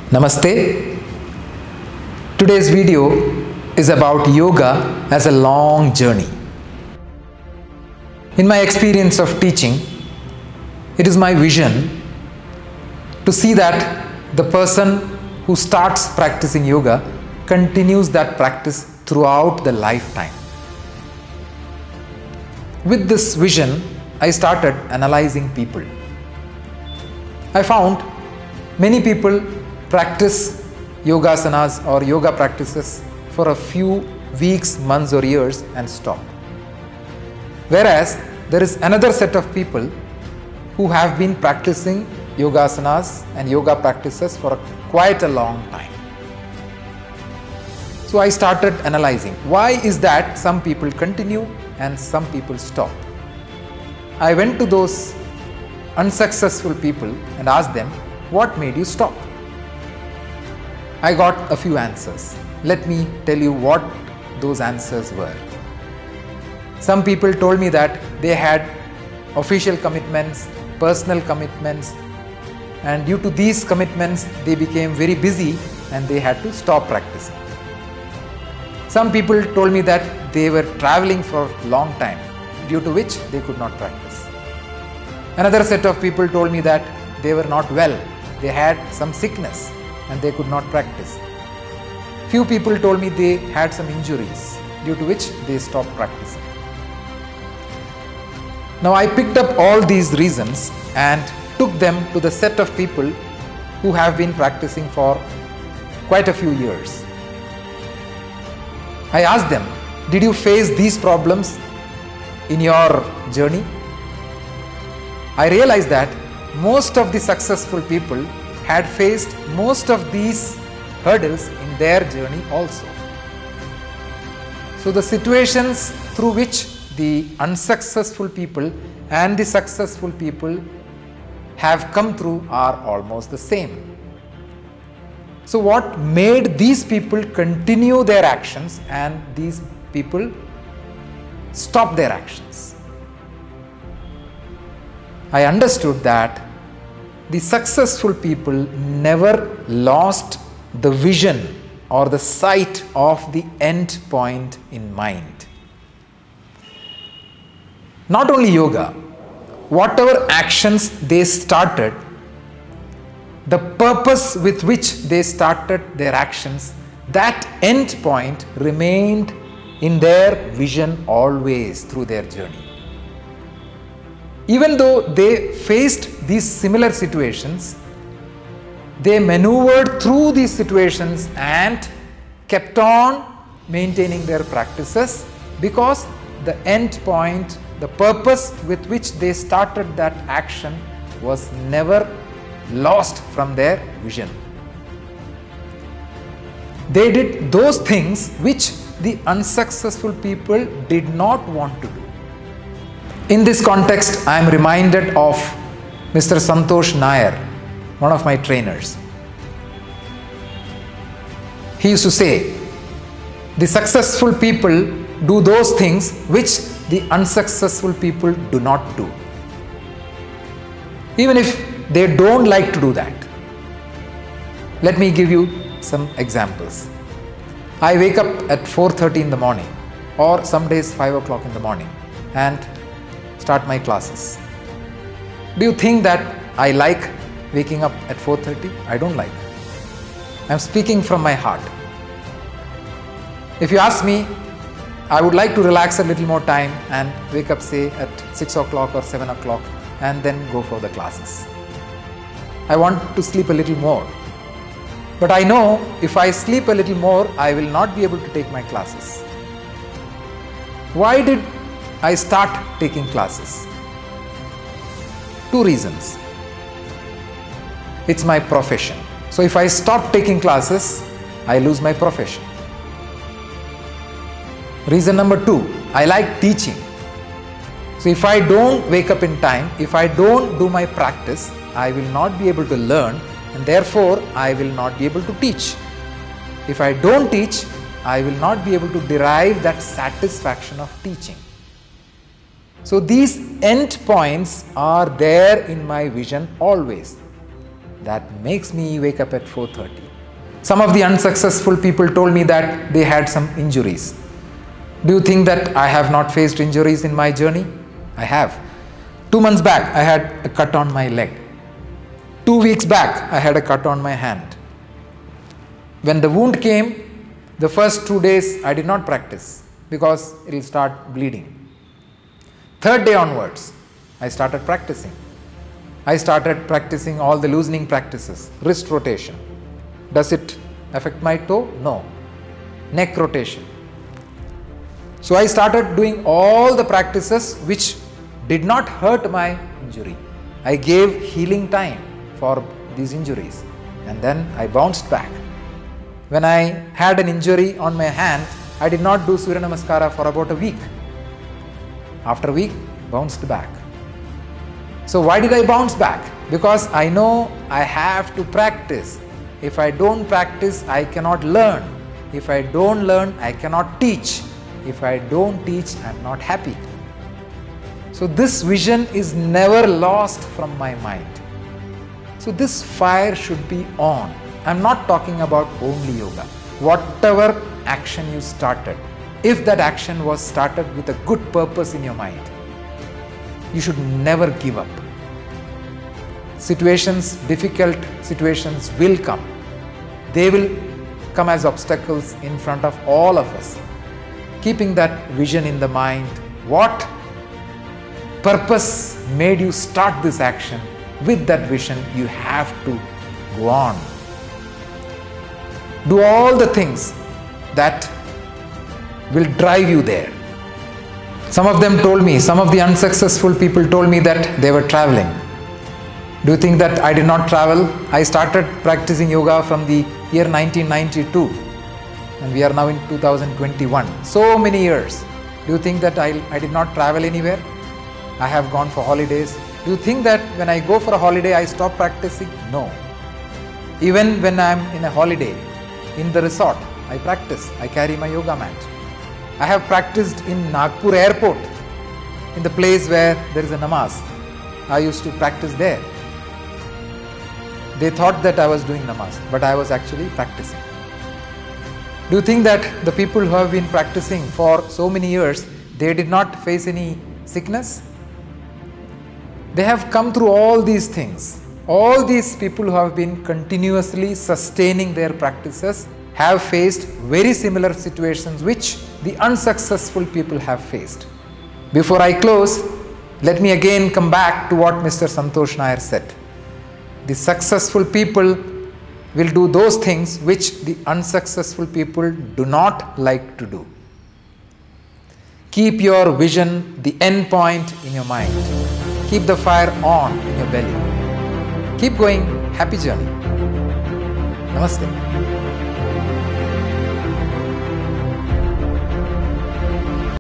Namaste. Today's video is about yoga as a long journey. In my experience of teaching, it is my vision to see that the person who starts practicing yoga continues that practice throughout the lifetime. With this vision, I started analyzing people. I found many people practice yogasanas or yoga practices for a few weeks, months or years and stop. Whereas there is another set of people who have been practicing yogasanas and yoga practices for quite a long time. So I started analyzing why is that some people continue and some people stop. I went to those unsuccessful people and asked them, what made you stop? I got a few answers. Let me tell you what those answers were. Some people told me that they had official commitments, personal commitments, and due to these commitments they became very busy and they had to stop practicing. Some people told me that they were traveling for a long time, due to which they could not practice. Another set of people told me that they were not well, they had some sickness and they could not practice. Few people told me they had some injuries, due to which they stopped practicing. Now I picked up all these reasons and took them to the set of people who have been practicing for quite a few years. I asked them, did you face these problems in your journey? I realized that most of the successful people had faced most of these hurdles in their journey also. So the situations through which the unsuccessful people and the successful people have come through are almost the same. So what made these people continue their actions and these people stop their actions? I understood that the successful people never lost the vision or the sight of the end point in mind. Not only yoga, whatever actions they started, the purpose with which they started their actions, that end point remained in their vision always through their journey. Even though they faced these similar situations, they maneuvered through these situations and kept on maintaining their practices because the end point, the purpose with which they started that action was never lost from their vision. They did those things which the unsuccessful people did not want to do. In this context, I am reminded of Mr. Santosh Nair, one of my trainers. He used to say, the successful people do those things which the unsuccessful people do not do, even if they don't like to do that. Let me give you some examples. I wake up at 4:30 in the morning or some days 5 o'clock in the morning and start my classes. Do you think that I like waking up at 4:30? I don't like. I am speaking from my heart. If you ask me, I would like to relax a little more time and wake up say at 6 o'clock or 7 o'clock and then go for the classes. I want to sleep a little more. But I know if I sleep a little more, I will not be able to take my classes. Why did I start taking classes? Two reasons. It's my profession. So if I stop taking classes, I lose my profession. Reason number two, I like teaching. So if I don't wake up in time, if I don't do my practice, I will not be able to learn and therefore I will not be able to teach. If I don't teach, I will not be able to derive that satisfaction of teaching. So these end points are there in my vision always. That makes me wake up at 4:30. Some of the unsuccessful people told me that they had some injuries. Do you think that I have not faced injuries in my journey? I have. 2 months back, I had a cut on my leg. 2 weeks back, I had a cut on my hand. When the wound came, the first 2 days I did not practice because it will start bleeding. 3rd day onwards, I started practicing. I started practicing all the loosening practices, wrist rotation. Does it affect my toe? No. Neck rotation. So I started doing all the practices which did not hurt my injury. I gave healing time for these injuries and then I bounced back. When I had an injury on my hand, I did not do Surya Namaskara for about a week. After a week, bounced back. So why did I bounce back? Because I know I have to practice. If I don't practice, I cannot learn. If I don't learn, I cannot teach. If I don't teach, I am not happy. So this vision is never lost from my mind. So this fire should be on. I am not talking about only yoga. Whatever action you started, if that action was started with a good purpose in your mind, you should never give up. Situations, difficult situations will come. They will come as obstacles in front of all of us. Keeping that vision in the mind, what purpose made you start this action? With that vision, you have to go on. Do all the things that will drive you there. Some of them told me, some of the unsuccessful people told me that they were traveling. Do you think that I did not travel? I started practicing yoga from the year 1992 and we are now in 2021. So many years. Do you think that I did not travel anywhere? I have gone for holidays. Do you think that when I go for a holiday I stop practicing? No. Even when I am in a holiday in the resort, I practice. I carry my yoga mat. I have practiced in Nagpur airport, in the place where there is a namaz. I used to practice there. They thought that I was doing namaz, but I was actually practicing. Do you think that the people who have been practicing for so many years, they did not face any sickness? They have come through all these things. All these people who have been continuously sustaining their practices have faced very similar situations which the unsuccessful people have faced. Before I close, let me again come back to what Mr. Santosh Nair said. The successful people will do those things which the unsuccessful people do not like to do. Keep your vision, the end point in your mind. Keep the fire on in your belly. Keep going. Happy journey. Namaste.